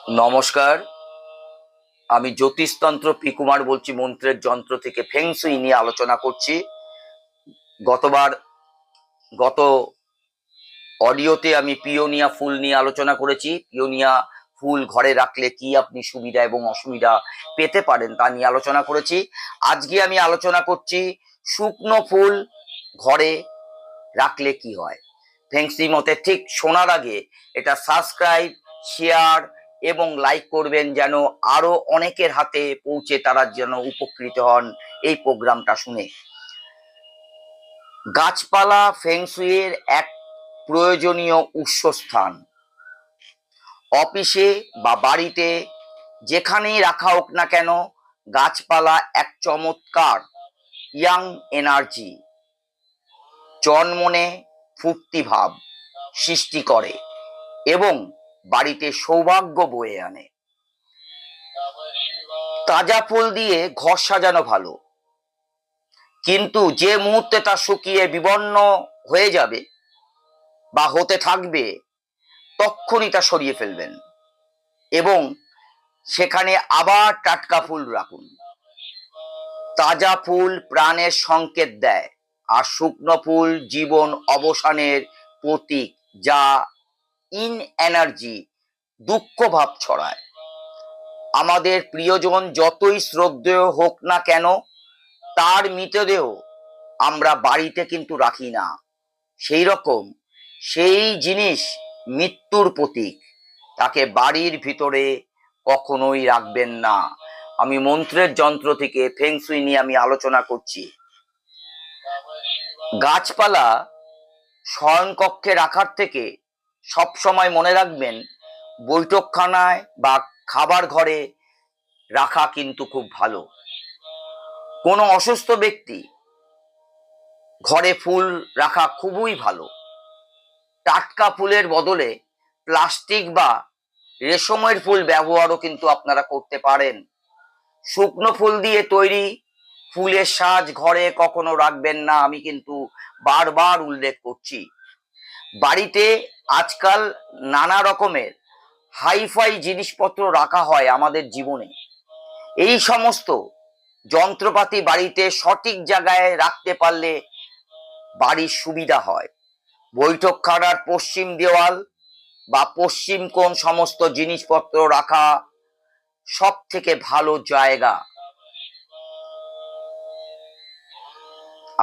নমস্কার, আমি জ্যোতিষতন্ত্র পি কুমার বলছি। মন্ত্রের যন্ত্র থেকে ফেংশুই নিয়ে আলোচনা করছি। গত অডিওতে আমি পিওনিয়া ফুল নিয়ে আলোচনা করেছি। পিওনিয়া ফুল ঘরে রাখলে কি আপনি সুবিধা এবং অসুবিধা পেতে পারেন তা নিয়ে আলোচনা করেছি। আজকে আমি আলোচনা করছি শুকনো ফুল ঘরে রাখলে কি হয়। ফেংশি মতে ঠিক শোনার আগে এটা সাবস্ক্রাইব, শেয়ার এবং লাইক করবেন, যেন আরো অনেকের হাতে পৌঁছে তারা যেন উপকৃত হন এই প্রোগ্রামটা শুনে। গাছপালা ফেংশুইয়ের এক প্রয়োজনীয় উৎসস্থান। অফিসে বা বাড়িতে যেখানেই রাখা হোক না কেন, গাছপালা এক চমৎকার ইয়াং এনার্জি, জনমনে ফুর্তি ভাব সৃষ্টি করে এবং বাড়িতে সৌভাগ্য বয়ে আনে। তাজা ফুল দিয়ে ঘর সাজানো ভালো, কিন্তু যে মুহূর্তে তা শুকিয়ে বিবর্ণ হয়ে যাবে বা হতে থাকবে, তখনই তা সরিয়ে ফেলবেন এবং সেখানে আবার টাটকা ফুল রাখুন। তাজা ফুল প্রাণের সংকেত দেয়, আর শুকনো ফুল জীবন অবসানের প্রতীক, যা ইন এনার্জি, দুঃখ ভাব ছড়ায়। আমাদের প্রিয়জন যতই শ্রদ্ধেয় হোক না কেন, তার মৃতদেহ আমরা বাড়িতে কিন্তু রাখি না। সেই রকম সেই জিনিস মৃত্যুর প্রতীক, তাকে বাড়ির ভিতরে কখনোই রাখবেন না। আমি মন্ত্রের যন্ত্র থেকে ফেংশুই নিয়ে আমি আলোচনা করছি। গাছপালা শয়নকক্ষে রাখার থেকে সব সময় মনে রাখবেন বৈঠকখানায় বা খাবার ঘরে রাখা কিন্তু খুব ভালো। কোনো অসুস্থ ব্যক্তি ঘরে ফুল রাখা খুবই ভালো। টাটকা ফুলের বদলে প্লাস্টিক বা রেশমের ফুল ব্যবহারও কিন্তু আপনারা করতে পারেন। শুকনো ফুল দিয়ে তৈরি ফুলের সাজ ঘরে কখনো রাখবেন না, আমি কিন্তু বারবার উল্লেখ করছি। বাড়িতে আজকাল নানা রকমের হাইফাই জিনিসপত্র রাখা হয় আমাদের জীবনে। এই সমস্ত যন্ত্রপাতি বাড়িতে সঠিক জায়গায় রাখতে পারলে বাড়ির সুবিধা হয়। বৈঠকখানার পশ্চিম দেওয়াল বা পশ্চিম কোণ সমস্ত জিনিসপত্র রাখা সব থেকে ভালো জায়গা।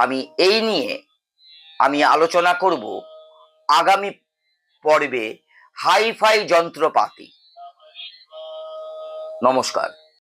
আমি এই নিয়ে আলোচনা করব আগামী পর্বে হাইফাই যন্ত্রপাতি। নমস্কার।